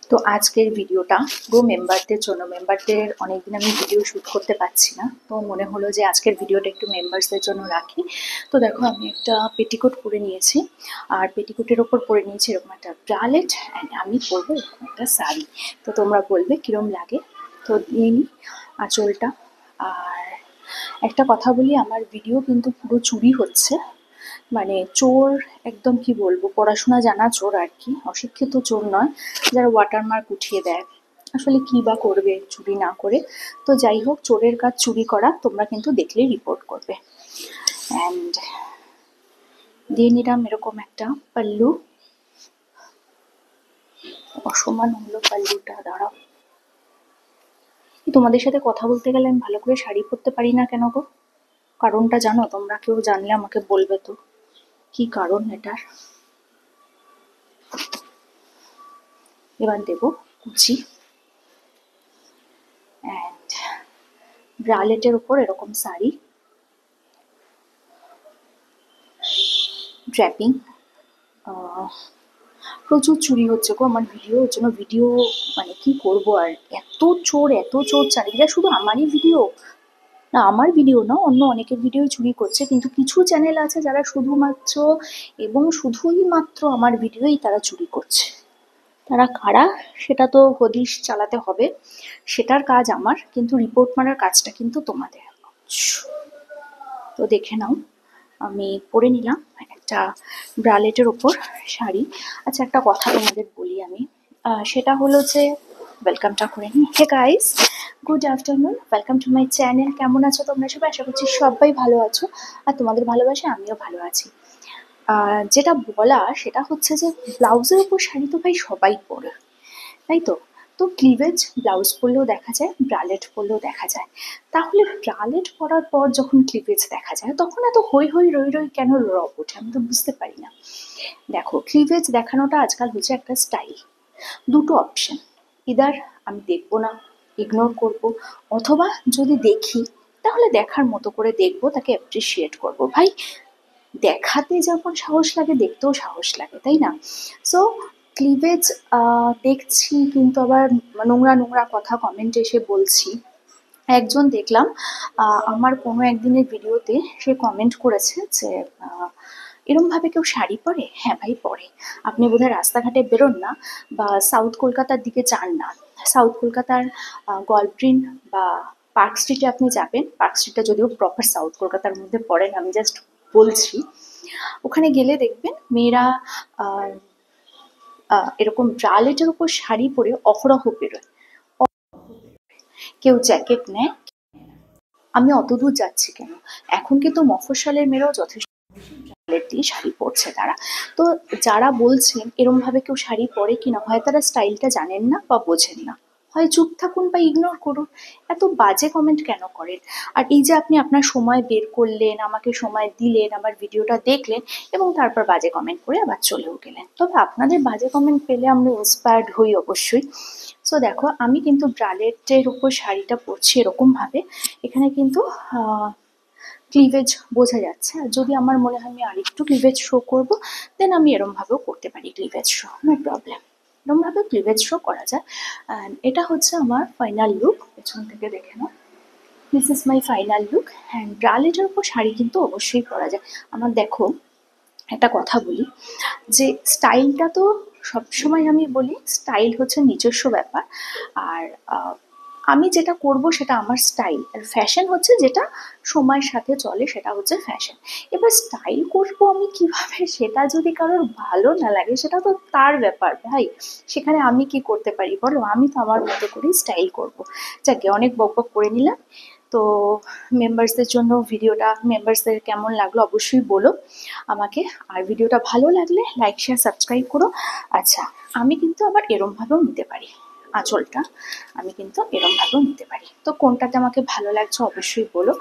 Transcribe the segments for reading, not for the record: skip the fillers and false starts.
তো আজকের ভিডিওটা পুরো মেম্বারদের জন্য। মেম্বারদের অনেকদিন আমি ভিডিও শ্যুট করতে পারছি না, তো মনে হলো যে আজকের ভিডিওটা একটু মেম্বার্সদের জন্য রাখি। তো দেখো আমি একটা পেটিকোট পরে নিয়েছি, আর পেটিকোটের ওপর পরে নিয়েছি এরকম একটা ব্রালেট, অ্যান্ড আমি পরবো এরকম একটা শাড়ি। তো তোমরা বলবে কিরম লাগে। তো নিয়ে নিই আঁচলটা। আর একটা কথা বলি, আমার ভিডিও কিন্তু পুরো চুরি হচ্ছে, মানে চোর একদম কি বলবো, পড়াশোনা জানা চোর আর কি, অশিক্ষিত চোর নয়, যারা ওয়াটারমার্ক উঠিয়ে দেয়। আসলে কি বা করবে চুরি না করে। তো যাই হোক, চোরের কাজ চুরি করা, তোমরা কিন্তু দেখলেই রিপোর্ট করবে। অ্যান্ড দিয়ে নিলাম এরকম একটা পাল্লু। অসমান হলো পাল্লুটা, দাঁড়াও। তোমাদের সাথে কথা বলতে গেলে আমি ভালো করে শাড়ি পরতে পারি না কেন গো? কারণটা জানো তোমরা? কেউ জানলে আমাকে বলবে তো, কি কারণ এটার। এবার দেবো কুচি, অ্যান্ড ব্রালেটের ওপর এরকম শাড়ি, ড্র্যাপিং। প্রচুর চুরি হচ্ছে গো আমার ভিডিও, ওর জন্য ভিডিও মানে কি করব আর। এত চোর চারিদিকে, শুধু আমারই ভিডিও না, আমার ভিডিও না, অন্য অনেকের ভিডিও চুরি করছে, কিন্তু কিছু চ্যানেল আছে যারা শুধুমাত্র এবং শুধুই মাত্র আমার ভিডিওই তারা চুরি করছে। তারা কারা সেটা তো হদিশ চালাতে হবে, সেটার কাজ আমার, কিন্তু রিপোর্ট মারার কাজটা কিন্তু তোমাদের। তো দেখে নাও, আমি পরে নিলাম একটা ব্রালেটের ওপর শাড়ি। আচ্ছা, একটা কথা তোমাদের বলি আমি, সেটা হলো যে ওয়েলকামটা করে নিই। Hey guys, good afternoon, welcome to my channel. কেমন আছো তোমরা সবাই? আশা করছি সবাই ভালো আছো, আর তোমাদের ভালোবাসে আমিও ভালো আছি। যেটা বলা সেটা হচ্ছে যে ব্লাউজের উপর শাড়ি তো ভাই সবাই পরে, তাই তো? তো ক্লিভেজ ব্লাউজ পরলেও দেখা যায়, ব্রালেট পরলেও দেখা যায়। তাহলে ব্রালেট পরার পর যখন ক্লিভেজ দেখা যায়, তখন এত হই হই রই রই কেন রব ওঠে, আমি তো বুঝতে পারি না। দেখো, ক্লিভেজ দেখানোটা আজকাল হচ্ছে একটা স্টাইল। দুটো অপশন, ইদার আমি দেখবো না, ইগনোর করব, অথবা যদি দেখি তাহলে দেখার মতো করে দেখবো, তাকে অ্যাপ্রিসিয়েট করব। ভাই, দেখাতে যেমন সাহস লাগে, দেখতেও সাহস লাগে, তাই না? সো ক্লিভেজ দেখছি, কিন্তু আবার নোংরা নোংরা কথা কমেন্টে এসে বলছি। একজন দেখলাম আমার কোনো একদিনের ভিডিওতে, সে কমেন্ট করেছে যে এরমভাবে কেউ শাড়ি পরে? হ্যাঁ ভাই পরে। আপনি বোধহয় রাস্তাঘাটে বেরোন না, বা সাউথ কলকাতার দিকে যান না। সাউথ কলকাতার গল্ফগ্রিন বা পার্ক স্ট্রিটে আপনি যাবেন। পার্ক স্ট্রিটটা যদিও প্রপার সাউথ কলকাতার মধ্যে পড়ে না, আমি জাস্ট বলছি। ওখানে গেলে দেখবেন মেয়েরা এরকম ব্রালেটের উপর শাড়ি পরে অহরহ বেরোয়। কেউ জ্যাকেট নেয়। আমি অতদূর যাচ্ছি কেন, এখন কিন্তু মফস্বলের মেয়েরাও যথেষ্ট ব্রালেট দিয়ে শাড়ি পরছে তারা। তো যারা বলছেন এরম ভাবে কেউ শাড়ি পরে কিনা, হয় তারা স্টাইলটা জানেন না বা বোঝেন না, হয় চুপ থাকুন বা ইগনোর করুন। এত বাজে কমেন্ট কেন করেন? আর এই যে আপনি আপনার সময় বের করলেন, আমাকে সময় দিলেন, আমার ভিডিওটা দেখলেন, এবং তারপর বাজে কমেন্ট করে আবার চলেও গেলেন। তবে আপনাদের বাজে কমেন্ট পেলে আমরা ইন্সপায়ার্ড হই অবশ্যই। সো দেখো, আমি কিন্তু ব্রালেটের উপর শাড়িটা পরছি এরকমভাবে, এখানে কিন্তু ক্লিভেজ বোঝা যাচ্ছে। আর যদি আমার মনে হয় আমি আরেকটু ক্লিভেজ শো করবো, দেন আমি এরমভাবেও করতে পারি ক্লিভেজ শো, নো প্রবলেম। এরমভাবে ক্লিভেজ শো করা যায়। অ্যান্ড এটা হচ্ছে আমার ফাইনাল লুক, পেছন থেকে দেখে নাও। This is my final look. And ব্রালেটের উপর শাড়ি কিন্তু অবশ্যই পরা যায়। আমার দেখো, একটা কথা বলি, যে স্টাইলটা তো সবসময় আমি বলি, স্টাইল হচ্ছে নিজস্ব ব্যাপার। আর আমি যেটা করব সেটা আমার স্টাইল, আর ফ্যাশন হচ্ছে যেটা সময়ের সাথে চলে, সেটা হচ্ছে ফ্যাশন। এবার স্টাইল করব আমি কিভাবে, সেটা যদি কারোর ভালো না লাগে সেটা তো তার ব্যাপার ভাই, সেখানে আমি কি করতে পারি বলো? আমি তো আমার মতো করেই স্টাইল করব। যাকে, অনেক বকবক করে নিলাম। তো মেম্বার্সদের জন্য ভিডিওটা, মেম্বার্সদের কেমন লাগলো অবশ্যই বলো আমাকে। আর ভিডিওটা ভালো লাগলে লাইক, শেয়ার, সাবস্ক্রাইব করো। আচ্ছা, আমি কিন্তু আবার এরমভাবেও নিতে পারি আঁচলটা, আমি কিন্তু এরমভাবেও নিতে পারি। তো কোনটাতে আমাকে ভালো লাগছে অবশ্যই বলো,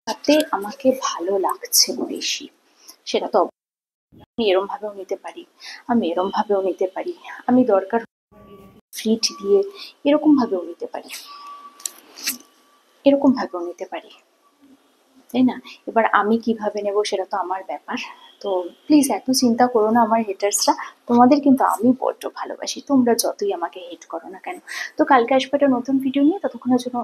তাতে আমাকে ভালো লাগছে বেশি সেটা তো। আমি এরমভাবেও নিতে পারি, আমি এরমভাবেও নিতে পারি, আমি দরকার ফ্লিট দিয়ে এরকমভাবেও নিতে পারি, এরকমভাবেও নিতে পারি, তাই না? এবার আমি কিভাবে নেব সেটা তো আমার ব্যাপার। তো প্লিজ এত চিন্তা করো না আমার হেটার্সরা, তোমাদের কিন্তু আমি বড্ড ভালোবাসি, তোমরা যতই আমাকে হেট করো না কেন। তো কালকে আসবে একটা নতুন ভিডিও নিয়ে, ততক্ষণের জন্য